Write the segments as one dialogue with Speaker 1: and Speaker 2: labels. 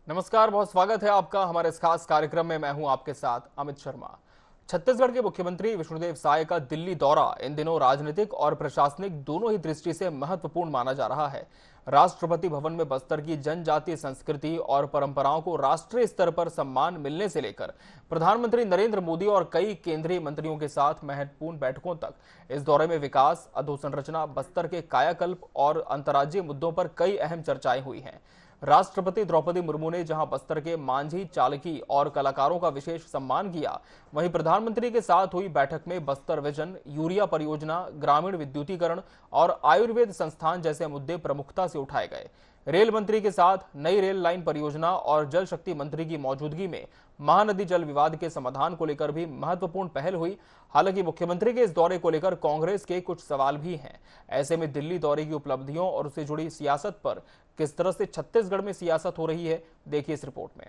Speaker 1: नमस्कार, बहुत स्वागत है आपका हमारे इस खास कार्यक्रम में। मैं हूं आपके साथ अमित शर्मा। छत्तीसगढ़ के मुख्यमंत्री विष्णुदेव साय का दिल्ली दौरा इन दिनों राजनीतिक और प्रशासनिक दोनों ही दृष्टि से महत्वपूर्ण माना जा रहा है। राष्ट्रपति भवन में बस्तर की जनजातीय संस्कृति और परंपराओं को राष्ट्रीय स्तर पर सम्मान मिलने से लेकर प्रधानमंत्री नरेंद्र मोदी और कई केंद्रीय मंत्रियों के साथ महत्वपूर्ण बैठकों तक इस दौरे में विकास, अधोसंरचना, बस्तर के कायाकल्प और अंतर्राज्यीय मुद्दों पर कई अहम चर्चाएं हुई हैं। राष्ट्रपति द्रौपदी मुर्मू ने जहां बस्तर के मांझी, चालकी और कलाकारों का विशेष सम्मान किया, वहीं प्रधानमंत्री के साथ हुई बैठक में बस्तर विजन, यूरिया परियोजना, ग्रामीण विद्युतीकरण और आयुर्वेद संस्थान जैसे मुद्दे प्रमुखता से उठाए गए। रेल मंत्री के साथ नई रेल लाइन परियोजना और जल शक्ति मंत्री की मौजूदगी में महानदी जल विवाद के समाधान को लेकर भी महत्वपूर्ण पहल हुई। हालांकि मुख्यमंत्री के इस दौरे को लेकर कांग्रेस के कुछ सवाल भी हैं। ऐसे में दिल्ली दौरे की उपलब्धियों और उससे जुड़ी सियासत पर किस तरह से छत्तीसगढ़ में सियासत हो रही है, देखिए इस रिपोर्ट में।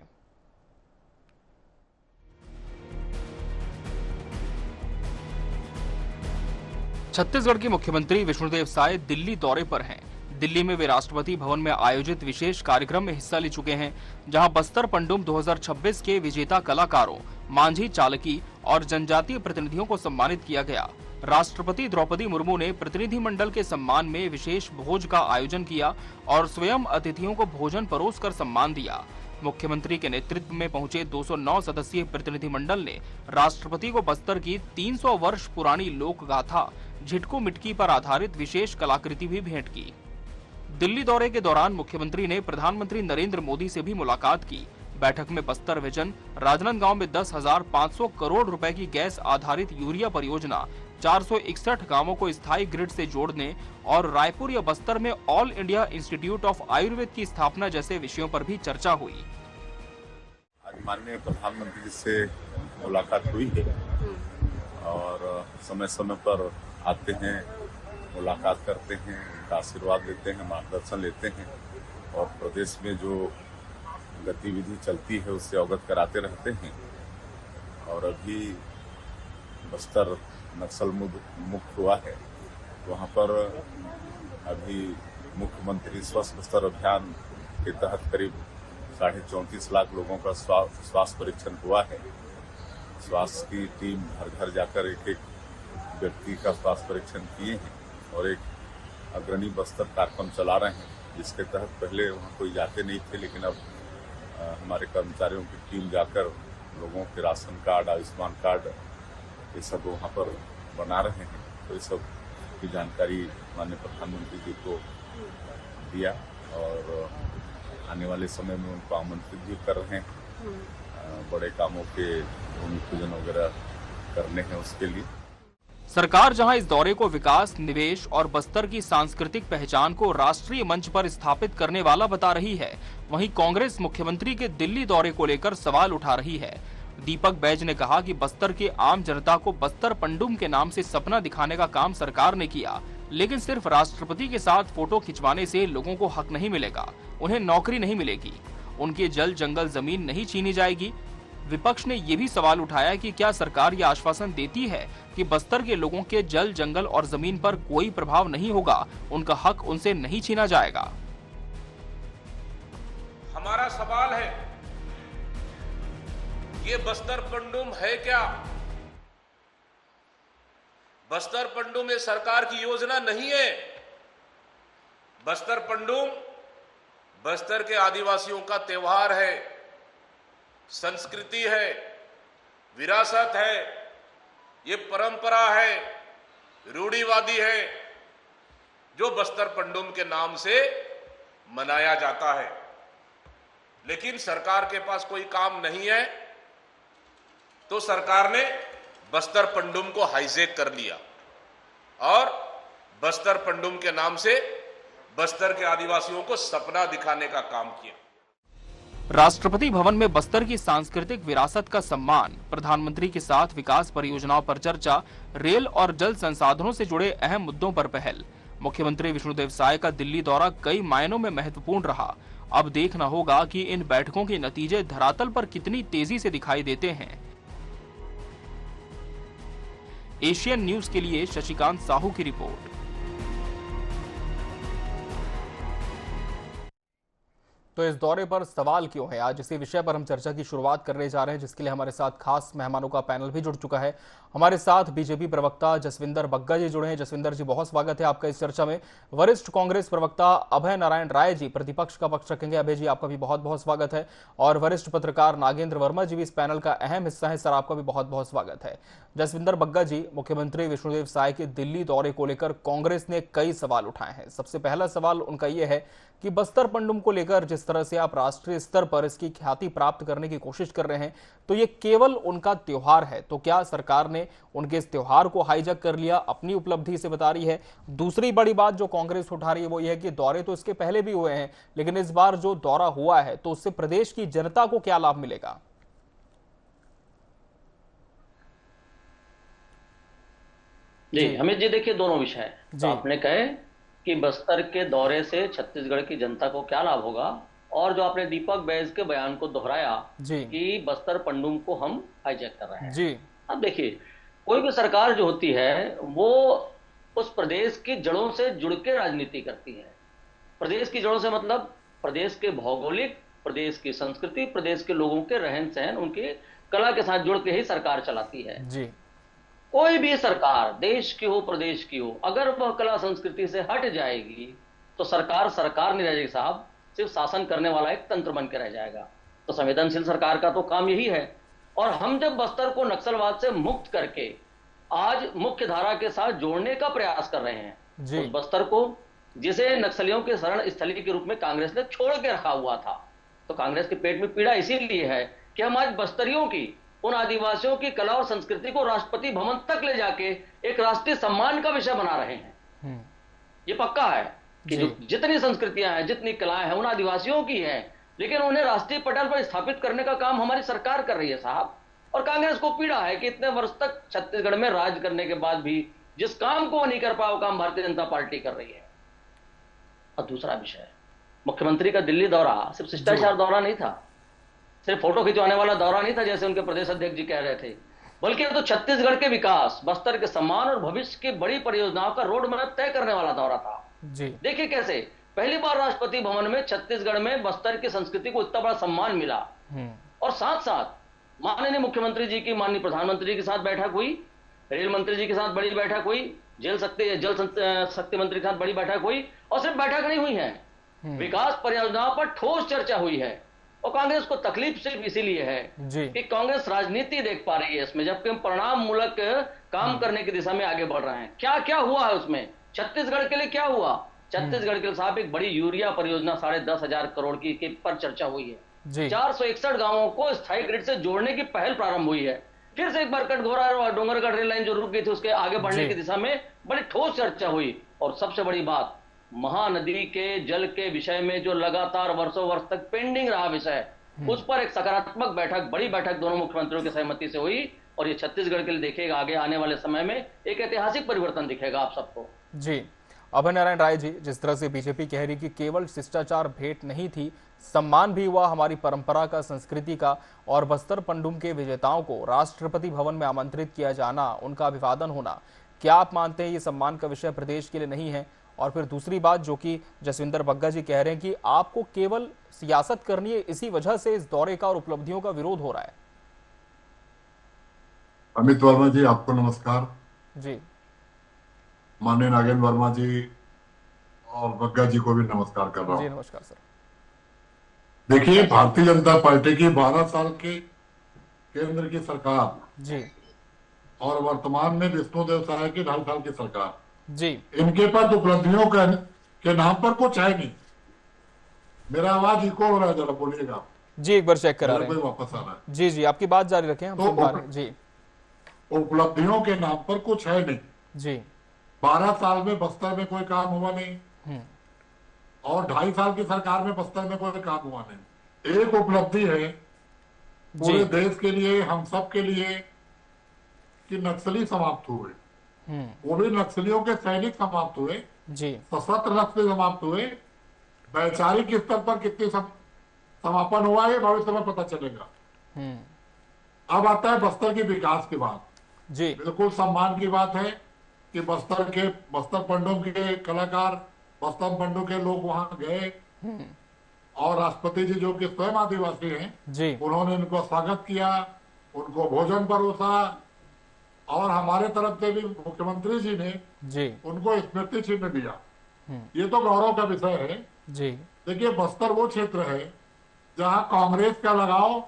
Speaker 1: छत्तीसगढ़ के मुख्यमंत्री विष्णुदेव साय दिल्ली दौरे पर हैं। दिल्ली में वे राष्ट्रपति भवन में आयोजित विशेष कार्यक्रम में हिस्सा ले चुके हैं, जहां बस्तर पंडुम 2026 के विजेता कलाकारों, मांझी, चालकी और जनजातीय प्रतिनिधियों को सम्मानित किया गया। राष्ट्रपति द्रौपदी मुर्मू ने प्रतिनिधिमंडल के सम्मान में विशेष भोज का आयोजन किया और स्वयं अतिथियों को भोजन परोसकर सम्मान दिया। मुख्यमंत्री के नेतृत्व में पहुंचे 209 सदस्यीय प्रतिनिधिमंडल ने राष्ट्रपति को बस्तर की 300 वर्ष पुरानी लोक गाथा झिटको मिटकी पर आधारित विशेष कलाकृति भी भेंट की। दिल्ली दौरे के दौरान मुख्यमंत्री ने प्रधानमंत्री नरेंद्र मोदी से भी मुलाकात की। बैठक में बस्तर विजन, राजनांदगांव में 10,500 करोड़ रुपए की गैस आधारित यूरिया परियोजना, 461 गांवों को स्थायी ग्रिड से जोड़ने और रायपुर या बस्तर में all India institute of Ayurveda की स्थापना जैसे विषयों पर भी चर्चा हुई।
Speaker 2: आज माननीय प्रधानमंत्री से मुलाकात हुई है और समय समय पर आते हैं, मुलाकात करते हैं, उनका आशीर्वाद लेते हैं, मार्गदर्शन लेते हैं और प्रदेश में जो गतिविधि चलती है उससे अवगत कराते रहते हैं। और अभी बस्तर नक्सल मुक्त हुआ है, वहाँ पर अभी मुख्यमंत्री स्वस्थ बस्तर अभियान के तहत करीब 34.5 लाख लोगों का स्वास्थ्य परीक्षण हुआ है। स्वास्थ्य की टीम घर घर जाकर एक एक व्यक्ति का स्वास्थ्य परीक्षण किए हैं और एक अग्रणी बस्तर कार्यक्रम चला रहे हैं, जिसके तहत पहले वहाँ कोई जाते नहीं थे, लेकिन अब हमारे कर्मचारियों की टीम जाकर लोगों के राशन कार्ड, आयुष्मान कार्ड, ये सब वहाँ पर बना रहे हैं। तो इस सब की जानकारी माननीय प्रधानमंत्री जी को दिया और आने वाले समय में उनको आमंत्रित भी कर रहे हैं। बड़े कामों के भूमि पूजन वगैरह करने हैं, उसके लिए
Speaker 1: सरकार जहां इस दौरे को विकास, निवेश और बस्तर की सांस्कृतिक पहचान को राष्ट्रीय मंच पर स्थापित करने वाला बता रही है, वहीं कांग्रेस मुख्यमंत्री के दिल्ली दौरे को लेकर सवाल उठा रही है। दीपक बैज ने कहा कि बस्तर के आम जनता को बस्तर पंडुम के नाम से सपना दिखाने का काम सरकार ने किया, लेकिन सिर्फ राष्ट्रपति के साथ फोटो खिंचवाने से लोगों को हक नहीं मिलेगा, उन्हें नौकरी नहीं मिलेगी, उनके जल जंगल जमीन नहीं छीनी जाएगी। विपक्ष ने ये भी सवाल उठाया कि क्या सरकार यह आश्वासन देती है कि बस्तर के लोगों के जल, जंगल और जमीन पर कोई प्रभाव नहीं होगा, उनका हक उनसे नहीं छीना जाएगा।
Speaker 3: हमारा सवाल है, ये बस्तर पंडुम है क्या? बस्तर पंडुम ये सरकार की योजना नहीं है। बस्तर पंडुम बस्तर के आदिवासियों का त्योहार है, संस्कृति है, विरासत है, ये परंपरा है, रूढ़िवादी है, जो बस्तर पंडुम के नाम से मनाया जाता है। लेकिन सरकार के पास कोई काम नहीं है, तो सरकार ने बस्तर पंडुम को हाईजैक कर लिया और बस्तर पंडुम के नाम से बस्तर के आदिवासियों को सपना दिखाने का काम किया।
Speaker 1: राष्ट्रपति भवन में बस्तर की सांस्कृतिक विरासत का सम्मान, प्रधानमंत्री के साथ विकास परियोजनाओं पर चर्चा, रेल और जल संसाधनों से जुड़े अहम मुद्दों पर पहल। मुख्यमंत्री विष्णुदेव साय का दिल्ली दौरा कई मायनों में महत्वपूर्ण रहा। अब देखना होगा कि इन बैठकों के नतीजे धरातल पर कितनी तेजी से दिखाई देते हैं। एशियन न्यूज के लिए शशिकांत साहू की रिपोर्ट। तो इस दौरे पर सवाल क्यों है, आज इसी विषय पर हम चर्चा की शुरुआत करने जा रहे हैं, जिसके लिए हमारे साथ खास मेहमानों का पैनल भी जुड़ चुका है। हमारे साथ बीजेपी प्रवक्ता जसविंदर बग्गा जी जुड़े हैं। जसविंदर जी, बहुत स्वागत है आपका इस चर्चा में। वरिष्ठ कांग्रेस प्रवक्ता अभय नारायण राय जी प्रतिपक्ष का पक्ष रखेंगे। अभय जी, आपका भी बहुत बहुत स्वागत है। और वरिष्ठ पत्रकार नागेंद्र वर्मा जी भी इस पैनल का अहम हिस्सा है। सर, आपका भी बहुत बहुत स्वागत है। जसविंदर बग्गा जी, मुख्यमंत्री विष्णुदेव साय के दिल्ली दौरे को लेकर कांग्रेस ने कई सवाल उठाए हैं। सबसे पहला सवाल उनका यह है कि बस्तर पंडुम को लेकर जिस तरह से आप राष्ट्रीय स्तर पर इसकी ख्याति प्राप्त करने की कोशिश कर रहे हैं, तो ये केवल उनका त्योहार है, तो क्या सरकार ने उनके इस त्योहार को हाईजैक कर लिया, अपनी उपलब्धि से बता रही है? दूसरी बड़ी बात जो कांग्रेस उठा रही है वो ये है कि दौरे तो इसके पहले भी हुए हैं, लेकिन इस बार जो दौरा हुआ है तो उससे प्रदेश की जनता को क्या लाभ मिलेगा?
Speaker 4: जी अमित जी, देखिए दोनों विषय हैं। तो आपने कहे कि बस्तर के दौरे से छत्तीसगढ़ की जनता को क्या लाभ होगा, और जो आपने दीपक बैज के बयान को दोहराया कि बस्तर पंडुम को हम हाईजैक कर रहे हैं जी। अब देखिए, कोई भी सरकार जो होती है वो उस प्रदेश की जड़ों से जुड़ के राजनीति करती है। प्रदेश की जड़ों से मतलब प्रदेश के भौगोलिक, प्रदेश की संस्कृति, प्रदेश के लोगों के रहन सहन, उनकी कला के साथ जुड़ के ही सरकार चलाती है जी। कोई भी सरकार, देश की हो प्रदेश की हो, अगर वह कला संस्कृति से हट जाएगी तो सरकार नहीं रह जाएगी साहब, सिर्फ शासन करने वाला एक तंत्र बन के रह जाएगा। तो संवेदनशील सरकार का तो काम यही है। और हम जब बस्तर को नक्सलवाद से मुक्त करके आज मुख्य धारा के साथ जोड़ने का प्रयास कर रहे हैं, उस बस्तर को जिसे नक्सलियों के शरण स्थली के रूप में कांग्रेस ने छोड़ के रखा हुआ था, तो कांग्रेस के पेट में पीड़ा इसीलिए है कि हम आज बस्तरियों की, उन आदिवासियों की कला और संस्कृति को राष्ट्रपति भवन तक ले जाके एक राष्ट्रीय सम्मान का विषय बना रहे हैं। ये पक्का है कि जो जितनी संस्कृतियां हैं, जितनी कलाएं हैं, उन आदिवासियों की हैं, लेकिन उन्हें राष्ट्रीय पटल पर स्थापित करने का काम हमारी सरकार कर रही है साहब। और कांग्रेस को पीड़ा है कि इतने वर्ष तक छत्तीसगढ़ में राज करने के बाद भी जिस काम को नहीं कर पाया वो काम भारतीय जनता पार्टी कर रही है। और दूसरा विषय, मुख्यमंत्री का दिल्ली दौरा सिर्फ शिष्टाचार दौरा नहीं था, सिर्फ फोटो खिंचवाने वाला दौरा नहीं था जैसे उनके प्रदेश अध्यक्ष जी कह रहे थे, बल्कि तो छत्तीसगढ़ के विकास, बस्तर के सम्मान और भविष्य की बड़ी परियोजनाओं का रोड मैप तय करने वाला दौरा था जी। देखिए कैसे पहली बार राष्ट्रपति भवन में छत्तीसगढ़ में बस्तर की संस्कृति को इतना बड़ा सम्मान मिला, और साथ साथ माननीय मुख्यमंत्री जी की माननीय प्रधानमंत्री जी के साथ बैठक हुई, रेल मंत्री जी के साथ बड़ी बैठक हुई, जल शक्ति मंत्री के साथ बड़ी बैठक हुई, और सिर्फ बैठक नहीं हुई है, विकास परियोजनाओं पर ठोस चर्चा हुई है। और कांग्रेस को तकलीफ सिर्फ इसीलिए है कि कांग्रेस राजनीति देख पा रही है इसमें, जबकि हम परिणाम मूलक काम करने की दिशा में आगे बढ़ रहे हैं। क्या क्या हुआ है उसमें, छत्तीसगढ़ के लिए क्या हुआ? छत्तीसगढ़ के लिए साहब एक बड़ी यूरिया परियोजना 10,500 करोड़ की पर चर्चा हुई है। 461 गांवों को स्थायी ग्रिड से जोड़ने की पहल प्रारंभ हुई है। फिर से एक बार कटघोरा और डोंगरगढ़ रेल लाइन जो रुक गई थी उसके आगे बढ़ने की दिशा में बड़ी ठोस चर्चा हुई। और सबसे बड़ी बात, महानदी के जल के विषय में जो लगातार वर्षों वर्ष तक पेंडिंग रहा विषय, उस पर एक सकारात्मक बैठक, बड़ी बैठक दोनों मुख्यमंत्रियों की सहमति से हुई। और ये छत्तीसगढ़ के लिए देखिएगा आगे आने वाले समय में एक ऐतिहासिक परिवर्तन दिखेगा आप सबको
Speaker 1: जी। अभय नारायण राय जी, जिस तरह से बीजेपी कह रही कि केवल शिष्टाचार भेंट नहीं थी, सम्मान भी हुआ हमारी परंपरा का, संस्कृति का, और बस्तर पंडुम के विजेताओं को राष्ट्रपति भवन में आमंत्रित किया जाना, उनका अभिवादन होना, क्या आप मानते हैं ये सम्मान का विषय प्रदेश के लिए नहीं है? और फिर दूसरी बात जो कि जसविंदर बग्गा जी कह रहे हैं कि आपको केवल सियासत करनी है, इसी वजह से इस दौरे का और उपलब्धियों का विरोध हो रहा है।
Speaker 5: अमित वर्मा जी, आपको नमस्कार
Speaker 1: जी।
Speaker 5: माननीय नागेंद्र वर्मा जी और बग्गा जी को भी नमस्कार कर रहा हूँ।
Speaker 1: जी नमस्कार सर।
Speaker 5: देखिए, भारतीय जनता पार्टी की 12 साल के केंद्र की सरकार
Speaker 1: जी
Speaker 5: और वर्तमान में विष्णुदेव साय की 2.5 साल की सरकार
Speaker 1: जी,
Speaker 5: इनके पास उपलब्धियों के नाम पर कुछ है नहीं। मेरा आवाज इको हो रहा है, जरा बोलिएगा
Speaker 1: जी, एक बार चेक करा रहे हैं।
Speaker 5: वापस आ रहा है
Speaker 1: जी जी, आपकी बात जारी रखें, हम सुन पा रहे हैं जी।
Speaker 5: उपलब्धियों के नाम पर कुछ है नहीं
Speaker 1: जी।
Speaker 5: 12 साल में बस्तर में कोई काम हुआ नहीं, और 2.5 साल की सरकार में बस्तर में कोई काम हुआ नहीं। एक उपलब्धि है पूरे देश के लिए, हम सब के लिए, कि नक्सली समाप्त हुए, वो भी नक्सलियों के सैनिक समाप्त हुए जी, सशस्त्र नक्सली समाप्त हुए। वैचारिक स्तर पर कितनी समापन हुआ है भविष्य में पता चलेगा। अब आता है बस्तर की विकास की बात जी। बिल्कुल सम्मान की बात है कि बस्तर पंडुम के कलाकार, बस्तर पंडुम के लोग वहां गए और राष्ट्रपति जी जो कि स्वयं आदिवासी हैं
Speaker 1: जी,
Speaker 5: उन्होंने इनको स्वागत किया, उनको भोजन परोसा, और हमारे तरफ से भी मुख्यमंत्री जी ने
Speaker 1: जी,
Speaker 5: उनको स्मृति चिन्ह दिया। ये तो गौरव का विषय है।
Speaker 1: जी,
Speaker 5: देखिए, बस्तर वो क्षेत्र है जहां कांग्रेस का लगाव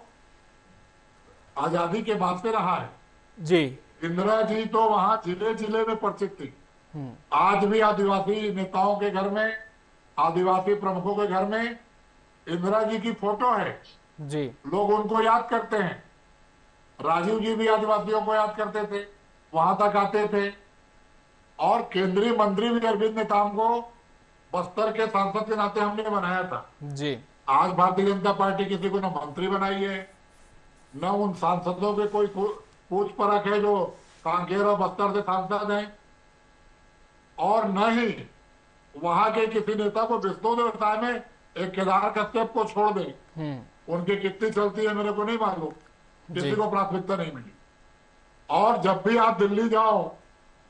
Speaker 5: आजादी के बाद से रहा है।
Speaker 1: जी,
Speaker 5: इंदिरा जी तो वहां जिले जिले में परिचित थी। आज भी आदिवासी नेताओं के घर में, आदिवासी प्रमुखों के घर में इंदिरा जी की फोटो है।
Speaker 1: जी,
Speaker 5: लोग उनको याद करते हैं। राजीव जी भी आदिवासियों को याद करते थे, वहां तक आते थे। और केंद्रीय मंत्री भी अरविंद नेताम को बस्तर के सांसद के नाते हमने बनाया था।
Speaker 1: जी,
Speaker 5: आज भारतीय जनता पार्टी किसी को न मंत्री बनाई है, न उन सांसदों के कोई पूछ परख है जो कांकेर और बस्तर से सांसद हैं, और न ही वहां के किसी नेता को विष्णु व्यवसाय में एक केदार कश्यप को छोड़ दें। उनकी कितनी चलती है मेरे को नहीं मालूम, किसी को प्राथमिकता नहीं मिली। और जब भी आप दिल्ली जाओ,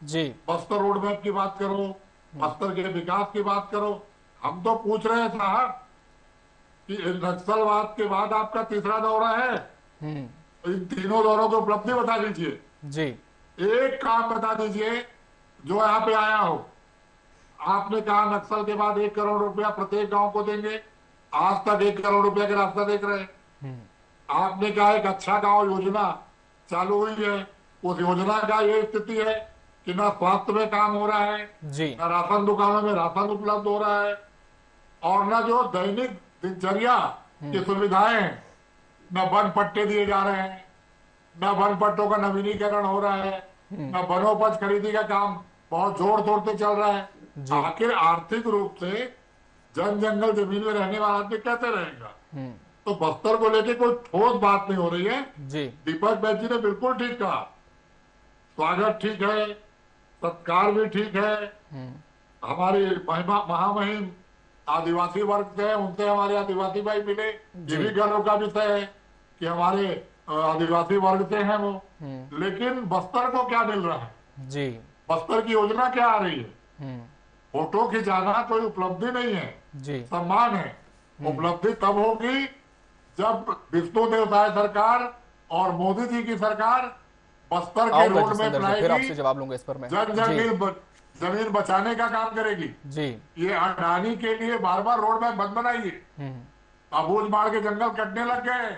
Speaker 1: जी,
Speaker 5: बस्तर रोड मैप की बात करो, बस्तर के विकास की बात करो, हम तो पूछ रहे हैं साहब कि नक्सलवाद के बाद आपका तीसरा दौरा है, इन तीनों दौरों की उपलब्धि बता दीजिए।
Speaker 1: जी,
Speaker 5: एक काम बता दीजिए जो यहाँ पे आया हो। आपने कहा नक्सल के बाद 1 करोड़ रुपया प्रत्येक गांव को देंगे, आज तक 1 करोड़ रुपया का रास्ता देख रहे हैं। आपने कहा एक अच्छा गांव योजना चालू हुई है, उस योजना का ये स्थिति है कि ना स्वास्थ्य में काम हो रहा है,
Speaker 1: जी,
Speaker 5: ना राशन दुकानों में राशन उपलब्ध हो रहा है, और ना जो दैनिक दिनचर्या की सुविधाएं हैं, न वन पट्टे दिए जा रहे हैं, न वन पट्टों का नवीनीकरण हो रहा है, न वनोपज खरीदी का काम बहुत जोर शोर से चल रहा है। आखिर आर्थिक रूप से जन जंगल जमीन में रहने वाला आदमी कैसे रहेगा? तो बस्तर को लेके कोई ठोस बात नहीं हो रही है।
Speaker 1: जी,
Speaker 5: दीपक बैज जी ने बिल्कुल ठीक कहा, स्वागत ठीक है, सत्कार भी ठीक है। हमारी महामहिम आदिवासी वर्ग से है, उनसे हमारे आदिवासी भाई मिले, ये भी गर्व का विषय है कि हमारे आदिवासी वर्ग से हैं वो। लेकिन बस्तर को क्या मिल रहा है?
Speaker 1: जी,
Speaker 5: बस्तर की योजना क्या आ रही है? फोटो खिंचाना कोई उपलब्धि नहीं है,
Speaker 1: जी,
Speaker 5: सम्मान है। उपलब्धि तब होगी जब विष्णु देवसाय सरकार और मोदी जी की सरकार बस्तर के
Speaker 1: आऊंगा
Speaker 5: रोड में
Speaker 1: जितेंद्र जी, फिर आपसे
Speaker 5: बनाएगी,
Speaker 1: जवाब लूंगा इस पर मैं।
Speaker 5: जन जमीन बचाने का काम करेगी।
Speaker 1: जी,
Speaker 5: ये अडानी के लिए बार बार रोड मैप बंद बनाइए। अबूझ मार के जंगल कटने लग गए,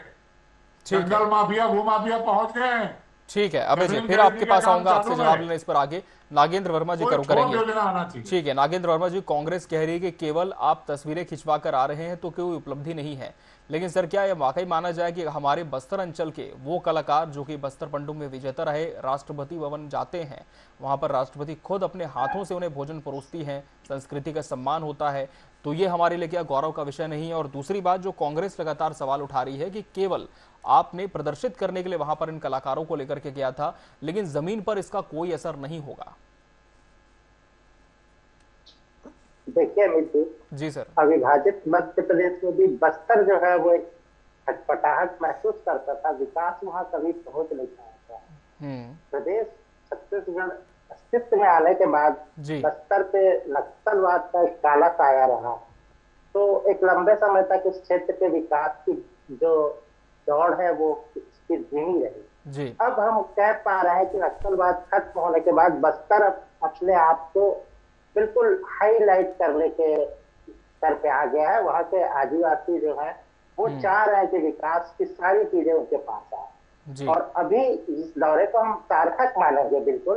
Speaker 5: जंगल माफिया भूमाफिया पहुंच गए।
Speaker 1: ठीक है अभय जी, फिर आपके पास आऊंगा आपसे जवाब लेने इस पर आगे। नागेंद्र वर्मा जी करेंगे। ठीक है नागेंद्र वर्मा जी, कांग्रेस कह रही है कि केवल आप तस्वीरें खिंचवा कर आ रहे हैं तो कोई उपलब्धि नहीं है, लेकिन सर क्या यह वाकई माना जाए कि हमारे बस्तर अंचल के वो कलाकार जो कि बस्तर पंडुम में विजेता रहे, राष्ट्रपति भवन जाते हैं, वहां पर राष्ट्रपति खुद अपने हाथों से उन्हें भोजन परोसती हैं, संस्कृति का सम्मान होता है, तो ये हमारे लिए क्या गौरव का विषय नहीं है? और दूसरी बात जो कांग्रेस लगातार सवाल उठा रही है कि केवल आपने प्रदर्शित करने के लिए वहां पर इन कलाकारों को लेकर के गया था, लेकिन जमीन पर इसका कोई असर नहीं होगा।
Speaker 6: देखिए अमित
Speaker 1: जी सर,
Speaker 6: अविभाजित मध्य प्रदेश में भी बस्तर जो है वो एक खटपटाहट महसूस करता था, विकास वहां कभी पहुंच नहीं पाया था। प्रदेश छत्तीसगढ़ अस्तित्व में आने के बाद बस्तर पे नक्सलवाद का एक काला साया रहा, तो एक लंबे समय तक इस क्षेत्र के विकास की जो दौड़ है वो इसकी धीमी रही। अब हम कह पा रहे हैं कि नक्सलवाद खत्म होने के बाद बस्तर अपने आप को बिल्कुल हाईलाइट करने के स्तर पे आ गया है। वहां के आदिवासी जो है वो चाह रहे हैं कि विकास की सारी चीजें उनके पास आए, और अभी इस दौरे को हम सार्थक मानेंगे बिल्कुल,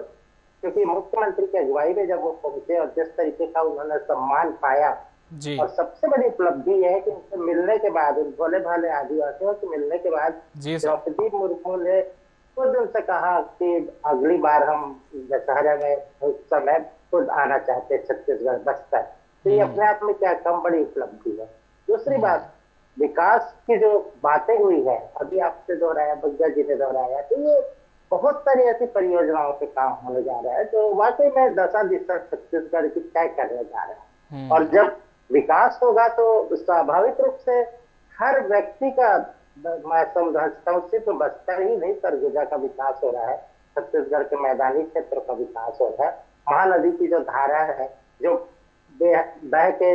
Speaker 6: क्योंकि मुख्यमंत्री की अगुवाई में जब वो पहुंचे और जिस तरीके का उन्होंने सम्मान पाया, और सबसे बड़ी उपलब्धि यह है कि उनसे मिलने के बाद, उन भोले भाले आदिवासियों से मिलने के बाद द्रौपदी मुर्मू ने खुद उनसे कहा कि अगली बार हम दशहरा में उस समय खुद आना चाहते छत्तीसगढ़ बस्तर। तो ये अपने आप में क्या कम बड़ी उपलब्धि है। दूसरी बात, विकास की जो बातें हुई है, अभी आपसे दोहराया, बग्गा जी ने दोहराया, तो ये बहुत सारी ऐसी परियोजनाओं पे काम होने जा रहा है जो वाकई में दशा दिशा छत्तीसगढ़ की तय करने जा रहा है। और जब विकास होगा तो स्वाभाविक रूप से हर व्यक्ति का, मैं समझता हूँ सिर्फ बस्तर ही नहीं सरगुजा का विकास हो रहा है, छत्तीसगढ़ के मैदानी क्षेत्रों का विकास हो रहा है। महानदी की जो धारा है जो बह के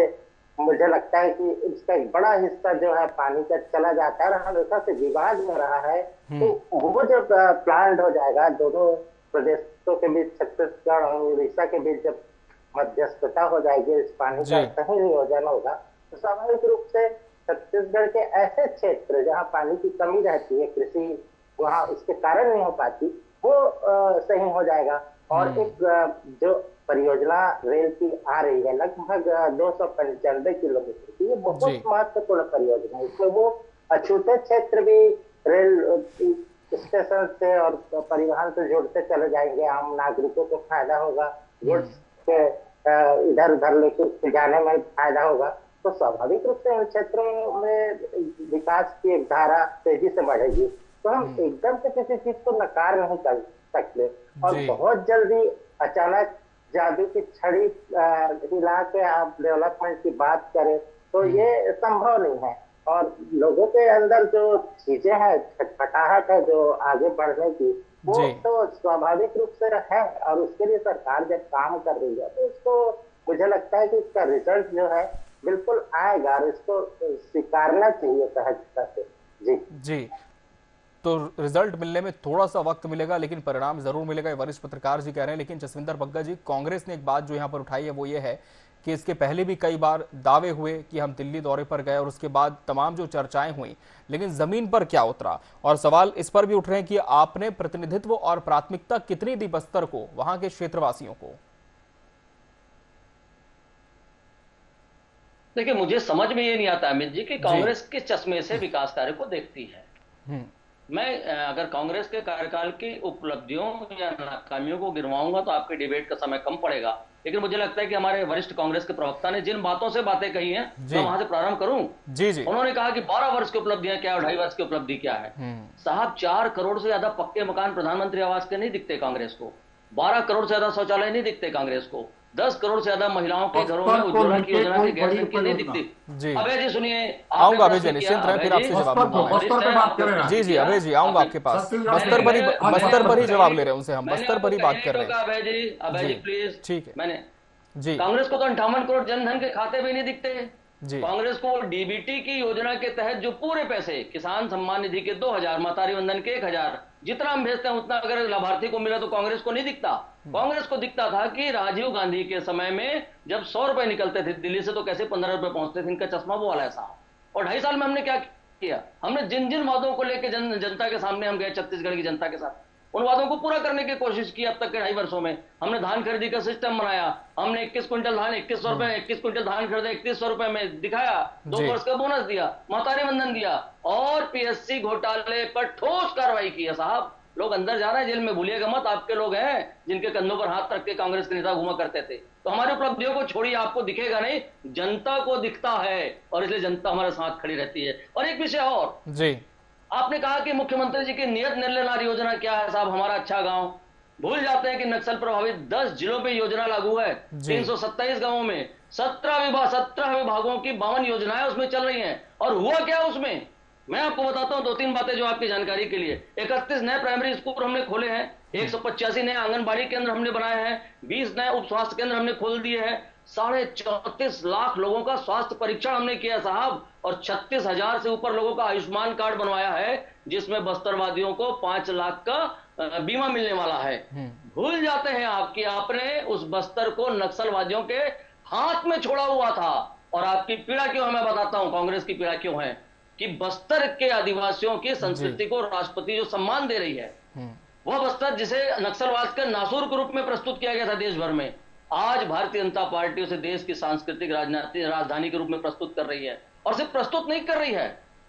Speaker 6: मुझे लगता है कि इसका एक बड़ा हिस्सा जो है पानी का चला जाता है और हमेशा से विवाद में रहा है। तो वो जब प्लान हो जाएगा दोनों प्रदेशों के बीच, छत्तीसगढ़ और उड़ीसा के बीच जब मध्यस्थता हो जाएगी, इस पानी का सही नियोजन होगा, तो स्वाभाविक रूप से छत्तीसगढ़ के ऐसे क्षेत्र जहाँ पानी की कमी रहती है, कृषि वहाँ उसके कारण नहीं हो पाती, वो सही हो जाएगा। और एक जो परियोजना रेल की आ रही है लगभग 295 किलोमीटर की, ये बहुत महत्वपूर्ण परियोजना है। इसमें वो अछूते क्षेत्र भी रेल स्टेशन से और परिवहन से जुड़ते चले जाएंगे, आम नागरिकों को फायदा होगा, गुड्स के इधर उधर लेकर जाने में फायदा होगा। तो स्वाभाविक रूप से इन क्षेत्रों में विकास की एक धारा तेजी से बढ़ेगी। तो हम एकदम से किसी चीज को नकार नहीं कर सकते और बहुत जल्दी अचानक जादू की छड़ी हिला के आप डेवलपमेंट की बात करें तो ये संभव नहीं है। और लोगों के अंदर जो चीजें हैं, छटपटाहट है जो आगे बढ़ने की, वो तो स्वाभाविक रूप से है और उसके लिए सरकार जब काम कर रही है तो उसको मुझे लगता है कि इसका रिजल्ट जो है बिल्कुल आएगा और इसको स्वीकारना चाहिए सहजता से।
Speaker 1: जी, तो रिजल्ट मिलने में थोड़ा सा वक्त मिलेगा लेकिन परिणाम जरूर मिलेगा, ये वरिष्ठ पत्रकार जी कह रहे हैं। लेकिन जसविंदर बग्गा जी, कांग्रेस ने एक बात जो यहाँ पर उठाई है वो ये है कि इसके पहले भी कई बार दावे हुए कि हम दिल्ली दौरे पर गए और उसके बाद तमाम जो चर्चाएं हुई, लेकिन जमीन पर क्या उतरा। और सवाल इस पर भी उठ रहे हैं कि आपने प्रतिनिधित्व और प्राथमिकता कितनी दी बस्तर को, वहां के क्षेत्रवासियों को।
Speaker 4: देखिए, मुझे समझ में ये नहीं आता अमित जी कि कांग्रेस किस चश्मे से विकास कार्य को देखती है। मैं अगर कांग्रेस के कार्यकाल की उपलब्धियों या नाकामियों को गिनवाऊंगा तो आपके डिबेट का समय कम पड़ेगा, लेकिन मुझे लगता है कि हमारे वरिष्ठ कांग्रेस के प्रवक्ता ने जिन बातों से बातें कही हैं, मैं वहां से प्रारंभ करूं। उन्होंने कहा कि 12 वर्ष की उपलब्धियां क्या है, 2.5 वर्ष की उपलब्धि क्या है। साहब, 4 करोड़ से ज्यादा पक्के मकान प्रधानमंत्री आवास के नहीं दिखते कांग्रेस को, 12 करोड़ से ज्यादा शौचालय नहीं दिखते कांग्रेस को, 10 करोड़ से ज्यादा महिलाओं के घरों में उज्ज्वला की योजना की गैस टंकी नहीं दिखती। अभय जी सुनिए,
Speaker 1: आऊंगा अभय जी, निश्चिंत रहे, फिर आपसे जवाब दूंगा। जी अभय जी, आऊंगा आपके पास। बस्तर पर ही जवाब ले रहे हैं उनसे, हम बस्तर पर ही बात कर रहे हैं।
Speaker 4: अभय जी प्लीज,
Speaker 1: ठीक है।
Speaker 4: मैंने कांग्रेस को तो 58 करोड़ जनधन के खाते भी नहीं दिखते। कांग्रेस को डीबीटी की योजना के तहत जो पूरे पैसे, किसान सम्मान निधि के 2000, महतारी वंदन के 1000, जितना हम भेजते हैं उतना अगर लाभार्थी को मिला तो कांग्रेस को नहीं दिखता। कांग्रेस को दिखता था कि राजीव गांधी के समय में जब 100 रुपए निकलते थे दिल्ली से तो कैसे 15 रुपए पहुंचते थे, इनका चश्मा वो वाला है साहब। और 2.5 साल में हमने क्या किया, हमने जिन जिन वादों को लेकर जनता के सामने हम गए, छत्तीसगढ़ की जनता के साथ, उन वादों को पूरा करने की कोशिश की। अब तक के 2.5 वर्षों में हमने धान खरीदी का सिस्टम बनाया, हमने 21 क्विंटल धान 2100 रुपए, 21 क्विंटल धान खरीदे 3100 रुपए में दिखाया, 2 वर्ष का बोनस दिया, महतारी वंदन दिया और पीएससी घोटाले पर ठोस कार्रवाई की है साहब। लोग अंदर जा रहे हैं जेल में, भूलिएगा मत, आपके लोग हैं जिनके कंधों पर हाथ रख के कांग्रेस के नेता घुमा करते थे। तो हमारी उपलब्धियों को छोड़िए, आपको दिखेगा नहीं, जनता को दिखता है और इसलिए जनता हमारे साथ खड़ी रहती है। और एक विषय और
Speaker 1: जी, आपने
Speaker 4: कहा कि मुख्यमंत्री जी की नियत निर्लेनार योजना क्या है साहब, हमारा अच्छा गांव। भूल जाते हैं कि नक्सल प्रभावित 10 जिलों पे योजना लागू है, 327 गांवों में 17 विभागों की 52 योजनाएं उसमें चल रही हैं। और हुआ क्या उसमें, मैं आपको बताता हूं 2-3 बातें जो आपकी जानकारी के लिए। 31 नए प्राइमरी स्कूल हमने खोले हैं, 185 नए आंगनबाड़ी केंद्र हमने बनाए हैं, 20 नए उप स्वास्थ्य केंद्र हमने खोल दिए हैं, 34.5 लाख लोगों का स्वास्थ्य परीक्षण हमने किया साहब, और 36,000 से ऊपर लोगों का आयुष्मान कार्ड बनवाया है, जिसमें बस्तरवादियों को 5 लाख का बीमा मिलने वाला है। भूल जाते हैं आप कि आपने उस बस्तर को नक्सलवादियों के हाथ में छोड़ा हुआ था। और आपकी पीड़ा क्यों है मैं बताता हूं, कांग्रेस की पीड़ा क्यों है कि बस्तर के आदिवासियों की संस्कृति को राष्ट्रपति जो सम्मान दे रही है, वह बस्तर जिसे नक्सलवाद के नासूर के रूप में प्रस्तुत किया गया था देश भर में, आज भारतीय जनता पार्टी उसे देश की सांस्कृतिक राजधानी के रूप में प्रस्तुत कर रही है। और सिर्फ प्रस्तुत नहीं कर रही है,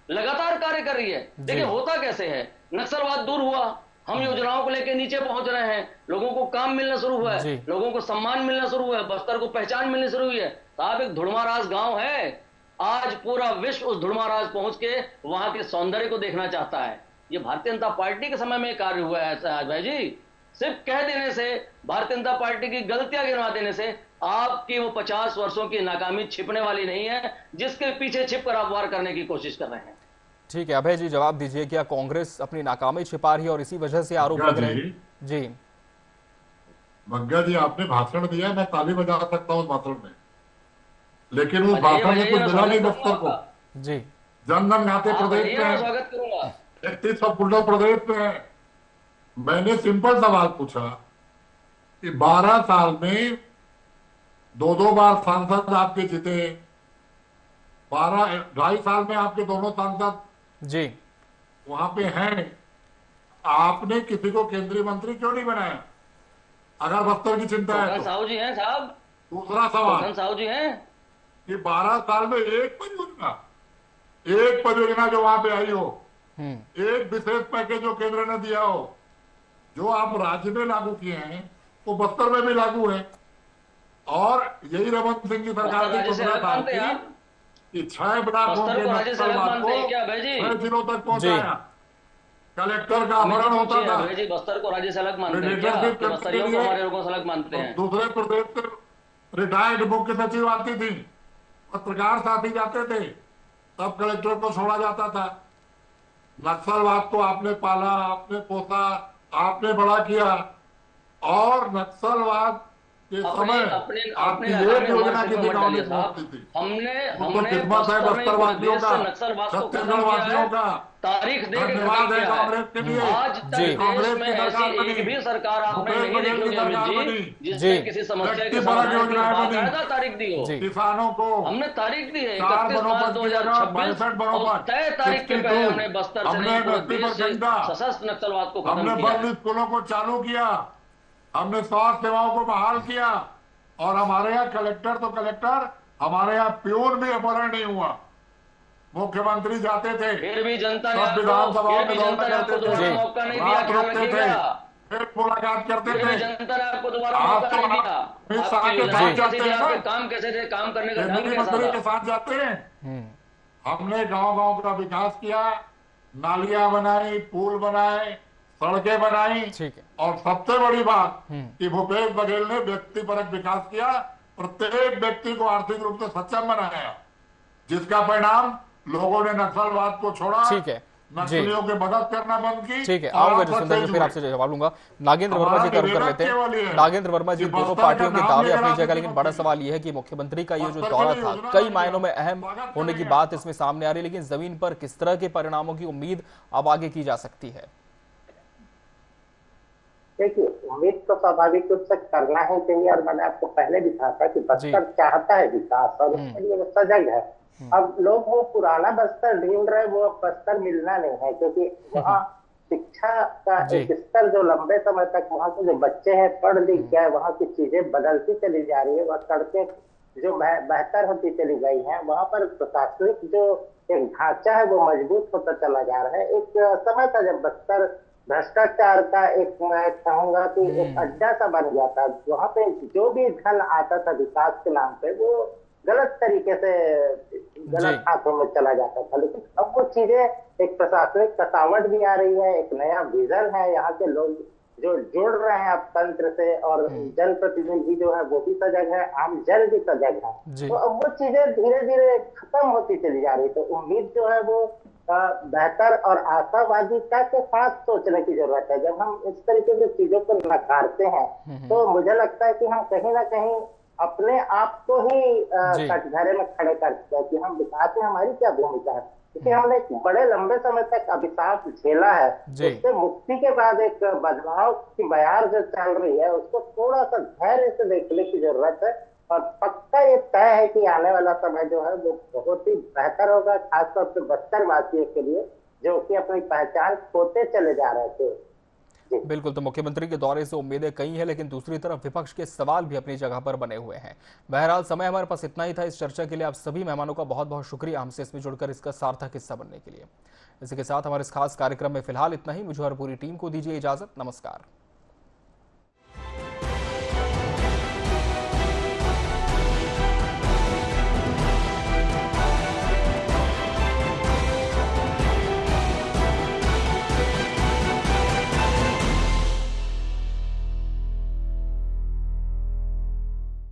Speaker 4: लगातार कार्य कर रही है। देखिए होता कैसे है, नक्सलवाद दूर हुआ, हम योजनाओं को लेकर नीचे पहुंच रहे हैं, लोगों को काम मिलना शुरू हुआ है, लोगों को सम्मान मिलना शुरू हुआ है, बस्तर को पहचान मिलनी शुरू हुई है। साहब, एक धुड़माराज गांव है, आज पूरा विश्व उस धुड़माराज पहुंच के वहां के सौंदर्य को देखना चाहता है। ये भारतीय जनता पार्टी के समय में कार्य हुआ है भाई जी। सिर्फ कह देने से, भारतीय जनता पार्टी की गलतियां गिनवा देने से आपकी वो 50 वर्षों की नाकामी छिपने वाली नहीं है, जिसके पीछे छिप कर आप वार करने की कोशिश कर रहे हैं।
Speaker 1: ठीक है अभय जी, जवाब दीजिए, क्या कांग्रेस अपनी नाकामी छिपा रही है और इसी वजह से आरोप लग रहे हैं? जी
Speaker 5: बग्गा जी, आपने भाषण दिया, मैं ताली बजा सकता हूँ भाषण में। लेकिन उस भाषण में कुछ मिला नहीं बस्तर को।
Speaker 1: जी,
Speaker 5: जनधन खाते प्रदेश में,
Speaker 4: स्वागत करूंगा।
Speaker 5: 31 कुंटल प्रदेश में है। मैंने सिंपल सवाल पूछा कि 12 साल में 2 बार सांसद आपके जीते, 2.5 साल में आपके दोनों सांसद
Speaker 1: जी
Speaker 5: वहां पे हैं, आपने किसी को केंद्रीय मंत्री क्यों नहीं बनाया अगर बस्तर की चिंता है तो?
Speaker 4: साहू जी हैं साहब।
Speaker 5: दूसरा सवाल,
Speaker 4: साहू जी हैं
Speaker 5: कि 12 साल में एक परियोजना जो वहां पे आई हो, एक विशेष पैकेज जो केंद्र ने दिया हो, जो आप राज्य में लागू किए हैं वो बस्तर में भी लागू है। और यही रमन सिंह की सरकार की 15 साल की 6 ब्लॉकों के नक्सलवाद को 6 दिनों तक पहुंचाया। कलेक्टर का अपहरण होता था।
Speaker 4: बस्तर को राज्य से अलग मानते हैं क्या? बस्तरियों को हमारे लोगों से अलग मानते हैं।
Speaker 5: दूसरे प्रदेश से रिटायर्ड मुख्य सचिव आती थी, पत्रकार साथी जाते थे, तब कलेक्टर को छोड़ा जाता था। नक्सलवाद को आपने पाला, आपने पोसा, आपने बड़ा किया। और नक्सलवाद के समय आपकी एक योजना की दिखाव नहीं पहुंचती थी।
Speaker 4: हमने
Speaker 5: खिदमत है बस्तरवासियों का, छत्तीसगढ़ वासियों का।
Speaker 4: तारीख
Speaker 5: धन्यवाद है कांग्रेस के लिए।
Speaker 4: आज तक देश में ऐसी एक भी सरकार आपने नहीं देखी अमित जी जिसने किसी समस्या के समाधान की बाकायदा तारीख दी हो।
Speaker 5: किसानों को
Speaker 4: हमने तारीख दी है 31 मार्च 2026 और तय तारीख के पहले हमने बस्तर से नहीं पूरे देश से सशस्त्र नक्सलवाद को खत्म
Speaker 5: हमने
Speaker 4: किया।
Speaker 5: बंद स्कूलों को चालू किया, हमने स्वास्थ्य सेवाओं को बहाल किया। और हमारे यहाँ कलेक्टर तो कलेक्टर, हमारे यहाँ प्यून भी अपहरण नहीं हुआ। मुख्यमंत्री जाते थे,
Speaker 4: फिर भी जनता ने
Speaker 5: विधानसभाओं में
Speaker 4: मौका नहीं दिया, ख्याल रखिएगा।
Speaker 5: फिर मुलाकात करते
Speaker 4: फिर भी
Speaker 5: थे।
Speaker 4: जनता ने आपको दोबारा मौका नहीं दिया। काम कैसे थे, काम करने का ढंग कैसा
Speaker 5: मंत्री के
Speaker 4: था?
Speaker 5: साथ जाते हैं। हमने गांव-गांव का विकास किया, नालियां बनाई, पुल बनाए, सड़कें बनाई। और सबसे बड़ी बात कि भूपेश बघेल ने व्यक्तिपरक विकास किया, प्रत्येक व्यक्ति को आर्थिक रूप से सक्षम बनाया, जिसका परिणाम लोगों ने नक्सलवाद को छोड़ा।
Speaker 1: ठीक है,
Speaker 5: नक्सलियों की मदद करना बंद की।
Speaker 1: ठीक है, आऊंगा जितेंद्र जी, फिर आपसे जवाब लूंगा। नागेंद्र वर्मा जी का रुख कर लेते हैं। नागेंद्र वर्मा जी, दोनों पार्टियों के दावे अपनी जगह, लेकिन बड़ा सवाल यह है कि मुख्यमंत्री का ये जो दौरा था कई मायनों में अहम होने की बात इसमें सामने आ रही है, लेकिन जमीन पर किस तरह के परिणामों की उम्मीद अब आगे की जा सकती है?
Speaker 6: देखिए, उम्मीद तो स्वाभाविक रूप से करना ही चाहिए। और मैंने आपको पहले भी कहा था कि बस्तर चाहता है विकास और उसके लिए वो सजग है। अब लोग वो पुराना बस्तर ढूंढ रहे, वो बस्तर मिलना नहीं है, क्योंकि वहाँ शिक्षा का एक स्तर जो लंबे समय तक वहाँ के जो बच्चे हैं पढ़ लिख गए, वहाँ की चीजें बदलती चली जा रही है, वह सड़कें जो बेहतर होती चली गई हैं, वहाँ पर प्रशासनिक जो एक ढांचा है वो मजबूत होता चला जा रहा है। एक समय था जब बस्तर भ्रष्टाचार का एक, मैं कहूंगा कि एक अड्डा सा बन गया था। वहाँ पे जो भी धन आता था विकास के नाम पे, वो गलत तरीके से गलत हाथों में चला जाता था। लेकिन अब वो चीजें, एक प्रशासनिक कसावट भी आ रही है, एक नया विजन है, यहाँ के लोग जो जुड़ रहे हैं अब तंत्र से, और जनप्रतिनिधि जो है वो भी सजग है, आम जन भी सजग है। तो अब वो चीजें धीरे धीरे खत्म होती चली जा रही। तो उम्मीद जो है वो बेहतर और आशावादिता के साथ सोचने की जरूरत है। जब हम इस तरीके की चीजों को नकारते हैं तो मुझे लगता है कि हम कहीं ना कहीं अपने आप को ही कटघरे में खड़े करते हैं कि हम विकास में हमारी क्या भूमिका है। क्योंकि हमने एक बड़े लंबे समय तक अभिशाप झेला है, उससे मुक्ति के बाद एक बदलाव की बयार जो चल रही है, उसको थोड़ा सा धैर्य से देखने की जरूरत है। और पक्का ये तय है कि आने वाला समय जो है वो बहुत ही बेहतर होगा, खासतौर से बस्तर वासियों के लिए जो कि अपनी पहचान खोते चले जा रहे थे।
Speaker 1: बिल्कुल, तो मुख्यमंत्री के दौरे से उम्मीदें कई हैं, लेकिन दूसरी तरफ विपक्ष के सवाल भी अपनी जगह पर बने हुए हैं। बहरहाल समय हमारे पास इतना ही था इस चर्चा के लिए। आप सभी मेहमानों का बहुत बहुत शुक्रिया हमसे इसमें जुड़कर इसका सार्थक हिस्सा बनने के लिए। इसी के साथ हमारे इस खास कार्यक्रम में फिलहाल इतना ही। मुझे और पूरी टीम को दीजिए इजाजत। नमस्कार।